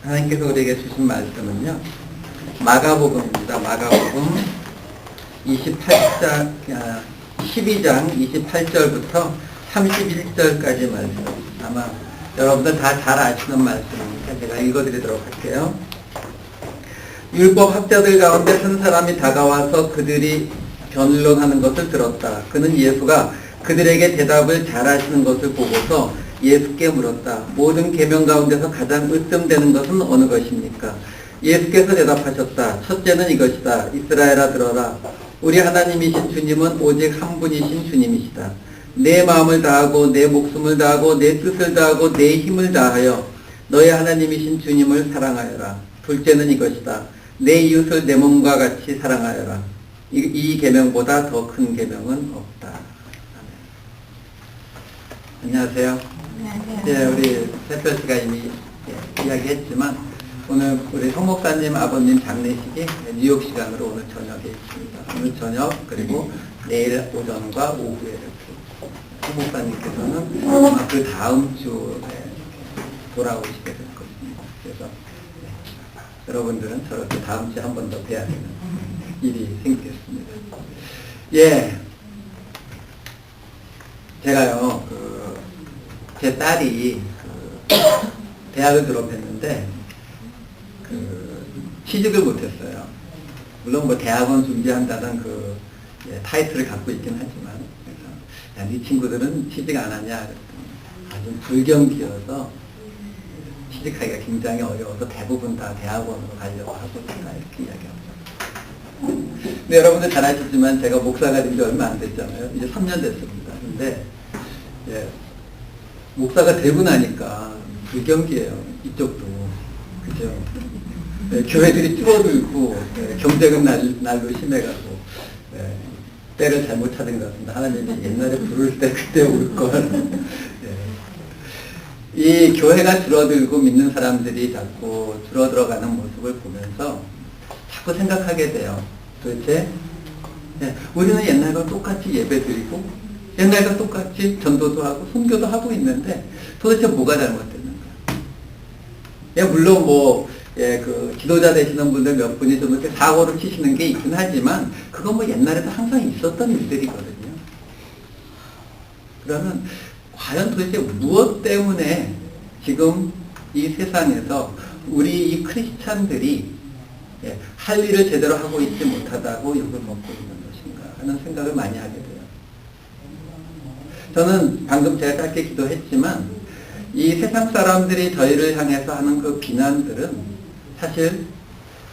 하나님께서 우리에게 주신 말씀은요, 마가복음입니다. 마가복음 12장 28절부터 31절까지 말씀. 아마 여러분들 다 잘 아시는 말씀이니까 제가 읽어드리도록 할게요. 율법 학자들 가운데 한 사람이 다가와서 그들이 변론하는 것을 들었다. 그는 예수가 그들에게 대답을 잘하시는 것을 보고서 예수께 물었다. 모든 계명 가운데서 가장 으뜸되는 것은 어느 것입니까? 예수께서 대답하셨다. 첫째는 이것이다. 이스라엘아 들어라. 우리 하나님이신 주님은 오직 한 분이신 주님이시다. 내 마음을 다하고 내 목숨을 다하고 내 뜻을 다하고 내 힘을 다하여 너의 하나님이신 주님을 사랑하여라. 둘째는 이것이다. 내 이웃을 내 몸과 같이 사랑하여라. 이 계명보다 더 큰 계명은 없다. 안녕하세요. 네, 우리 새별씨가 이미 이야기했지만 오늘 우리 송 목사님 아버님 장례식이 뉴욕 시간으로 오늘 저녁에 있습니다. 오늘 저녁 그리고 내일 오전과 오후에 이렇게 송 목사님께서는 아마 그 다음 주에 돌아오시게 될 것입니다. 그래서 여러분들은 저렇게 다음 주에 한 번 더 뵈야 되는 일이 생기겠습니다. 예, 제가요 제 딸이 대학을 졸업했는데 취직을 못했어요. 물론 뭐 대학원 준비한다는 타이틀을 갖고 있긴 하지만, 그래서 야, 네 친구들은 취직 안 하냐 그랬더니 아주 불경기여서 취직하기가 굉장히 어려워서 대부분 다 대학원으로 가려고 하고 있다 이렇게 이야기합니다. 근데 여러분들 잘 아시지만 제가 목사가 된 지 얼마 안 됐잖아요. 이제 3년 됐습니다. 근데 목사가 되고 나니까 불경기예요. 이쪽도. 그죠? 교회들이 줄어들고, 경쟁은 날로 심해가고, 때를 잘못 찾은 것 같습니다. 하나님이 옛날에 부를 때 그때 올 걸. 이 교회가 줄어들고 믿는 사람들이 자꾸 줄어들어가는 모습을 보면서 자꾸 생각하게 돼요. 도대체, 우리는 옛날과 똑같이 예배 드리고, 옛날과 똑같이 전도도 하고 선교도 하고 있는데 도대체 뭐가 잘못됐는가? 물론 지도자 되시는 분들 몇 분이 좀 이렇게 사고를 치시는 게 있긴 하지만 그건 뭐 옛날에도 항상 있었던 일들이거든요. 그러면 과연 도대체 무엇 때문에 지금 이 세상에서 우리 이 크리스찬들이 할 일을 제대로 하고 있지 못하다고 욕을 먹고 있는 것인가 하는 생각을 많이 하게 돼요. 저는 방금 제가 짧게 기도했지만 이 세상 사람들이 저희를 향해서 하는 그 비난들은 사실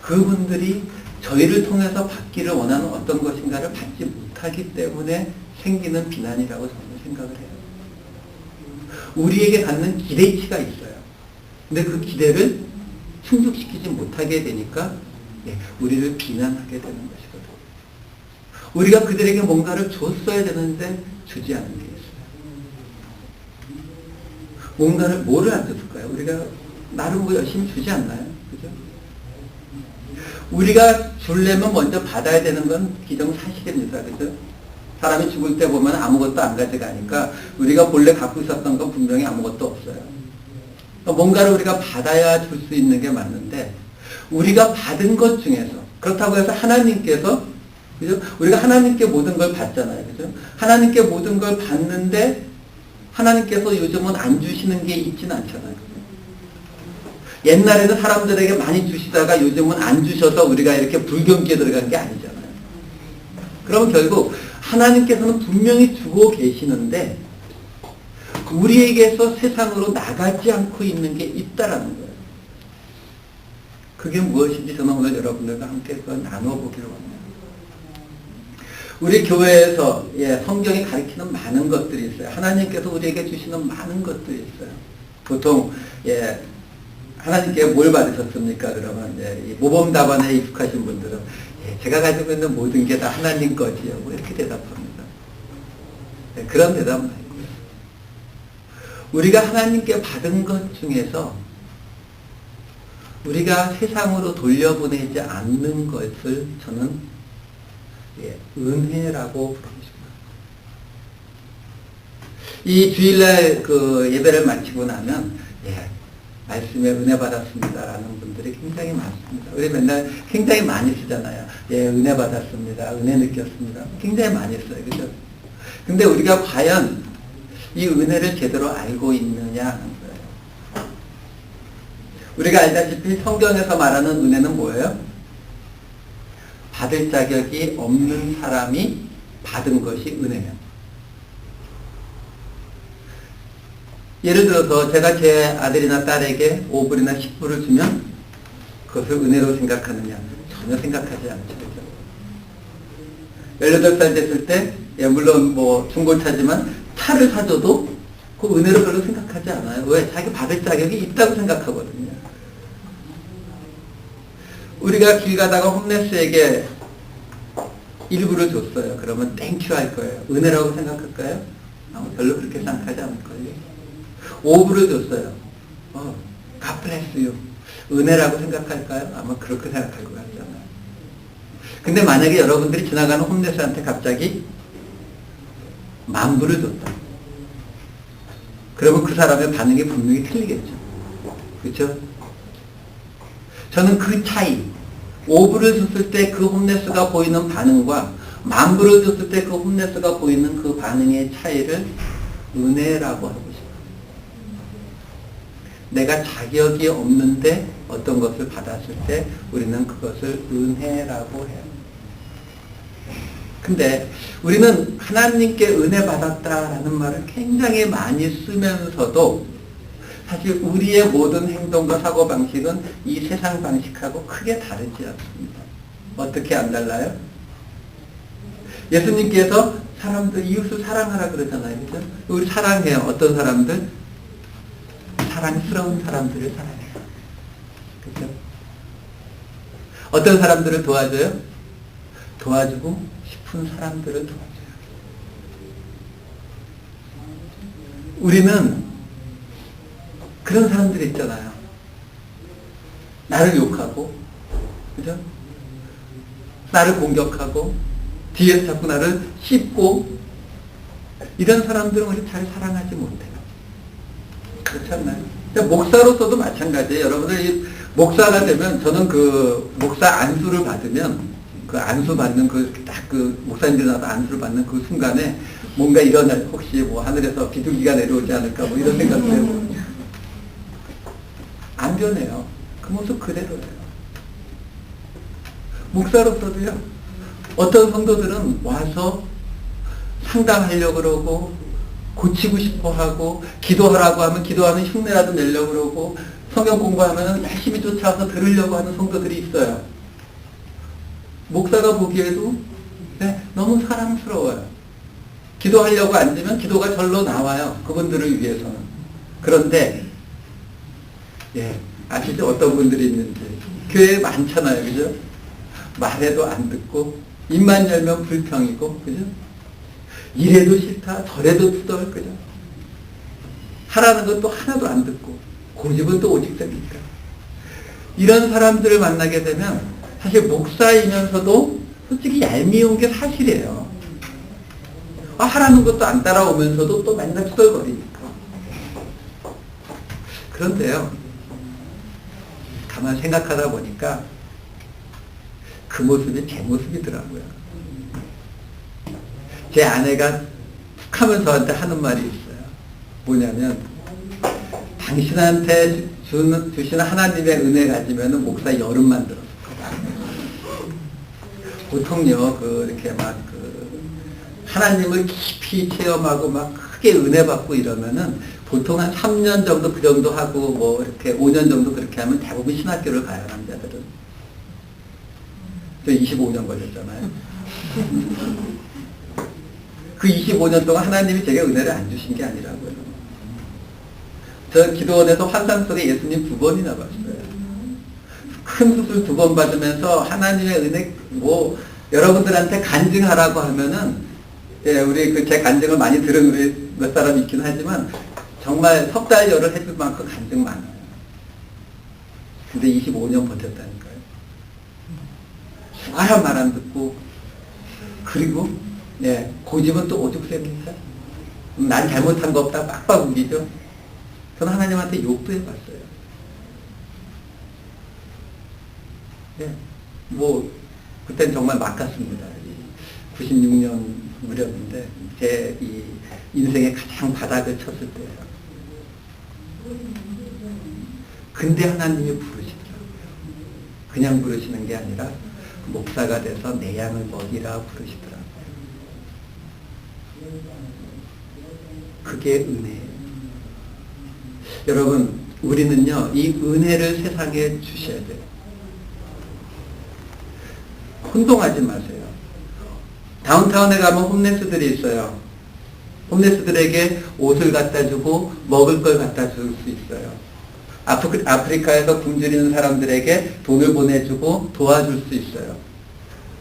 그분들이 저희를 통해서 받기를 원하는 어떤 것인가를 받지 못하기 때문에 생기는 비난이라고 저는 생각을 해요. 우리에게 갖는 기대치가 있어요. 근데 그 기대를 충족시키지 못하게 되니까 우리를 비난하게 되는 것이거든요. 우리가 그들에게 뭔가를 줬어야 되는데 주지 않는 게 있어요. 뭐를 안 줬을까요? 우리가 나름 열심히 주지 않나요? 그죠? 우리가 주려면 먼저 받아야 되는 건 기정사실입니다. 그죠? 사람이 죽을 때 보면 아무것도 안 가져가니까 우리가 본래 갖고 있었던 건 분명히 아무것도 없어요. 뭔가를 우리가 받아야 줄 수 있는 게 맞는데 우리가 받은 것 중에서 그렇다고 해서 하나님께서 그죠? 우리가 하나님께 모든 걸 받잖아요. 그죠? 하나님께 모든 걸 받는데 하나님께서 요즘은 안 주시는 게 있지는 않잖아요. 옛날에는 사람들에게 많이 주시다가 요즘은 안 주셔서 우리가 이렇게 불경기에 들어간 게 아니잖아요. 그럼 결국 하나님께서는 분명히 주고 계시는데 우리에게서 세상으로 나가지 않고 있는 게 있다라는 거예요. 그게 무엇인지 저는 오늘 여러분들과 함께 그걸 나눠보기로 합니다. 우리 교회에서 성경이 가르치는 많은 것들이 있어요. 하나님께서 우리에게 주시는 많은 것들이 있어요. 보통 하나님께 뭘 받으셨습니까? 그러면 이 모범답안에 익숙하신 분들은 제가 가지고 있는 모든 게 다 하나님 거지요. 뭐 이렇게 대답합니다. 그런 대답은 아니고요. 우리가 하나님께 받은 것 중에서 우리가 세상으로 돌려보내지 않는 것을 저는 은혜라고 부르고 싶어요. 이 주일날 예배를 마치고 나면 말씀에 은혜 받았습니다라는 분들이 굉장히 많습니다. 우리 맨날 굉장히 많이 쓰잖아요. 예, 은혜 받았습니다. 은혜 느꼈습니다. 굉장히 많이 써요. 그죠? 근데 우리가 과연 이 은혜를 제대로 알고 있느냐 하는 거예요. 우리가 알다시피 성경에서 말하는 은혜는 뭐예요? 받을 자격이 없는 사람이 받은 것이 은혜예요. 예를 들어서 제가 제 아들이나 딸에게 5불이나 10불을 주면 그것을 은혜로 생각하느냐? 전혀 생각하지 않죠. 그렇죠? 18살 됐을 때, 예, 물론 뭐 중고차지만 차를 사줘도 그 은혜로 별로 생각하지 않아요. 왜? 자기 받을 자격이 있다고 생각하거든요. 우리가 길 가다가 홈레스에게 1불을 줬어요. 그러면 땡큐 할 거예요. 은혜라고 생각할까요? 별로 그렇게 생각하지 않을걸요. 5불을 줬어요. God bless you. 은혜라고 생각할까요? 아마 그렇게 생각할 것 같잖아요. 근데 만약에 여러분들이 지나가는 홈레스한테 갑자기 10,000불을 줬다. 그러면 그 사람의 반응이 분명히 틀리겠죠. 그렇죠? 저는 그 차이, 5불을 줬을 때 그 홈레스가 보이는 반응과 10,000불을 줬을 때 그 홈레스가 보이는 그 반응의 차이를 은혜라고 하고 싶어요. 내가 자격이 없는데 어떤 것을 받았을 때 우리는 그것을 은혜라고 해요. 근데 우리는 하나님께 은혜 받았다라는 말을 굉장히 많이 쓰면서도 사실 우리의 모든 행동과 사고방식은 이 세상 방식하고 크게 다르지 않습니다. 어떻게 안 달라요? 예수님께서 사람들, 이웃을 사랑하라 그러잖아요. 그죠? 우리 사랑해요. 어떤 사람들? 사랑스러운 사람들을 사랑해요. 그죠? 어떤 사람들을 도와줘요? 도와주고 싶은 사람들을 도와줘요. 우리는 그런 사람들이 있잖아요. 나를 욕하고, 그죠? 나를 공격하고, 뒤에서 자꾸 나를 씹고, 이런 사람들은 우리 잘 사랑하지 못해요. 그렇지 않나요? 목사로서도 마찬가지예요. 여러분들 목사가 되면, 저는 그 목사 안수를 받으면, 그 안수 받는 그 목사님들이 나서 안수를 받는 그 순간에 뭔가 일어날, 혹시 뭐 하늘에서 비둘기가 내려오지 않을까 뭐 이런 생각도 해보거든요. 안 변해요. 그 모습 그대로예요. 목사로서도요, 어떤 성도들은 와서 상담하려고 그러고, 고치고 싶어 하고, 기도하라고 하면 기도하는 흉내라도 내려고 그러고, 성경 공부하면 열심히 쫓아와서 들으려고 하는 성도들이 있어요. 목사가 보기에도 네, 너무 사랑스러워요. 기도하려고 앉으면 기도가 절로 나와요. 그분들을 위해서는. 그런데 예, 아시죠? 어떤 분들이 있는지. 교회에 많잖아요. 그죠? 말해도 안 듣고, 입만 열면 불평이고, 그죠? 이래도 싫다, 저래도 투덜, 그죠? 하라는 것도 하나도 안 듣고, 고집은 또 오직 생기니까. 이런 사람들을 만나게 되면, 사실 목사이면서도 솔직히 얄미운 게 사실이에요. 하라는 것도 안 따라오면서도 또 맨날 투덜거리니까. 그런데요, 가만 생각하다 보니까 그 모습이 제 모습이더라고요. 제 아내가 툭 하면 저한테 하는 말이 있어요. 뭐냐면, 당신한테 주시는 하나님의 은혜 가지면 목사 여름만 들었을 거다. 보통요, 이렇게 하나님을 깊이 체험하고 막 크게 은혜 받고 이러면은 보통 한 3년 정도 그 정도 하고 뭐 이렇게 5년 정도 그렇게 하면 대부분 신학교를 가요, 남자들은. 저 25년 걸렸잖아요. 그 25년 동안 하나님이 제게 은혜를 안 주신 게 아니라고요. 저 기도원에서 환상 속에 예수님 2번이나 봤어요. 큰 수술 2번 받으면서 하나님의 은혜, 여러분들한테 간증하라고 하면은, 예, 우리 제 간증을 많이 들은 우리 몇 사람 있긴 하지만, 정말 석 달 열을 해줄 만큼 간증 많아요. 근데 25년 버텼다니까요. 아야 말 안 듣고, 그리고, 예, 고집은 또 오죽셉니까? 난 잘못한 거 없다 빡빡 우기죠? 저는 하나님한테 욕도 해봤어요. 예. 뭐 그땐 정말 막 갔습니다. 96년 무렵인데 제 이 인생의 가장 바닥을 쳤을 때예요. 근데 하나님이 부르시더라고요. 그냥 부르시는 게 아니라 목사가 돼서 내 양을 먹이라 부르시더라고요. 그게 은혜예요. 여러분, 우리는요, 이 은혜를 세상에 주셔야 돼요. 혼동하지 마세요. 다운타운에 가면 홈레스들이 있어요. 홈레스들에게 옷을 갖다 주고 먹을 걸 갖다 줄 수 있어요. 아프리카에서 굶주리는 사람들에게 돈을 보내주고 도와줄 수 있어요.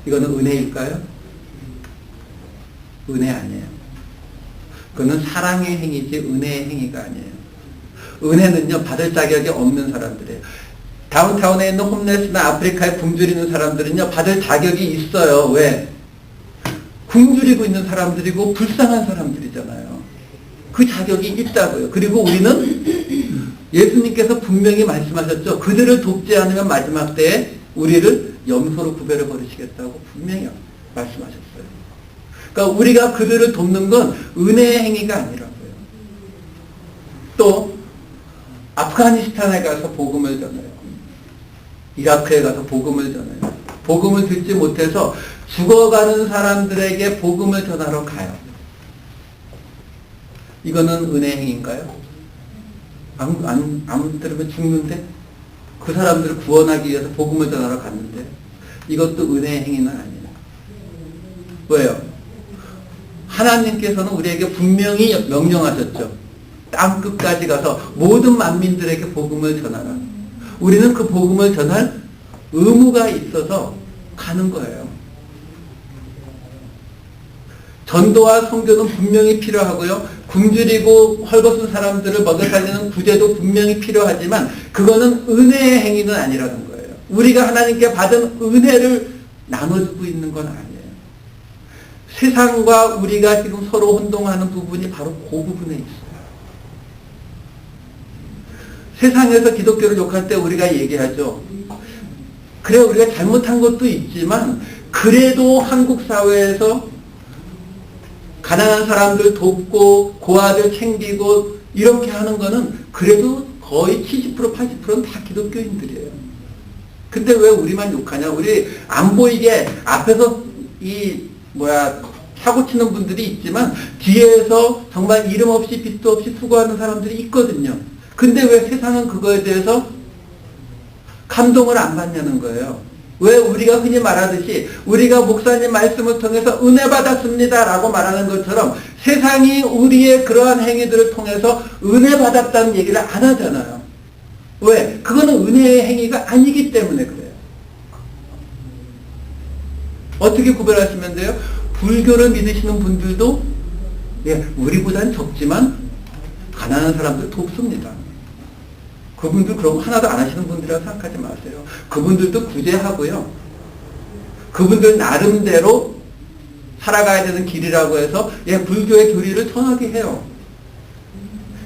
이거는 은혜일까요? 은혜 아니에요. 그거는 사랑의 행위지 은혜의 행위가 아니에요. 은혜는요, 받을 자격이 없는 사람들이에요. 다운타운에 있는 홈레스나 아프리카에 굶주리는 사람들은요, 받을 자격이 있어요. 왜? 굶주리고 있는 사람들이고 불쌍한 사람들이잖아요. 그 자격이 있다고요. 그리고 우리는 예수님께서 분명히 말씀하셨죠. 그들을 돕지 않으면 마지막 때에 우리를 염소로 구별해 버리시겠다고 분명히 말씀하셨어요. 그러니까 우리가 그들을 돕는 건 은혜의 행위가 아니라고요. 또 아프가니스탄에 가서 복음을 전해요. 이라크에 가서 복음을 전해요. 복음을 듣지 못해서 죽어가는 사람들에게 복음을 전하러 가요. 이거는 은혜의 행위인가요? 안 들으면 죽는데? 그 사람들을 구원하기 위해서 복음을 전하러 갔는데 이것도 은혜의 행위는 아니에요. 왜요? 하나님께서는 우리에게 분명히 명령하셨죠. 땅끝까지 가서 모든 만민들에게 복음을 전하라. 우리는 그 복음을 전할 의무가 있어서 가는 거예요. 전도와 선교는 분명히 필요하고요. 굶주리고 헐벗은 사람들을 먹여 살리는 구제도 분명히 필요하지만 그거는 은혜의 행위는 아니라는 거예요. 우리가 하나님께 받은 은혜를 나눠주고 있는 건 아니에요. 세상과 우리가 지금 서로 혼동하는 부분이 바로 그 부분에 있어요. 세상에서 기독교를 욕할 때 우리가 얘기하죠. 그래, 우리가 잘못한 것도 있지만 그래도 한국 사회에서 가난한 사람들 돕고 고아들 챙기고 이렇게 하는 거는 그래도 거의 70% 80%는 다 기독교인들이에요. 근데 왜 우리만 욕하냐? 우리 안 보이게 앞에서 사고 치는 분들이 있지만 뒤에서 정말 이름 없이 빛도 없이 수고하는 사람들이 있거든요. 근데 왜 세상은 그거에 대해서 감동을 안 받냐는 거예요. 왜 우리가 흔히 말하듯이 우리가 목사님 말씀을 통해서 은혜 받았습니다 라고 말하는 것처럼 세상이 우리의 그러한 행위들을 통해서 은혜 받았다는 얘기를 안 하잖아요. 왜? 그거는 은혜의 행위가 아니기 때문에 그래요. 어떻게 구별하시면 돼요? 불교를 믿으시는 분들도 우리보다는 적지만 가난한 사람들 돕습니다. 그분들 그런 거 하나도 안 하시는 분들이라고 생각하지 마세요. 그분들도 구제하고요. 그분들 나름대로 살아가야 되는 길이라고 해서 불교의 교리를 전하게 해요.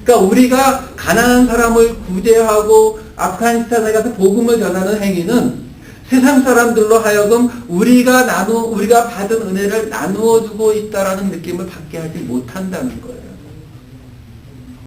그러니까 우리가 가난한 사람을 구제하고 아프가니스탄에 가서 복음을 전하는 행위는 세상 사람들로 하여금 우리가 받은 은혜를 나누어주고 있다라는 느낌을 받게 하지 못한다는 거예요.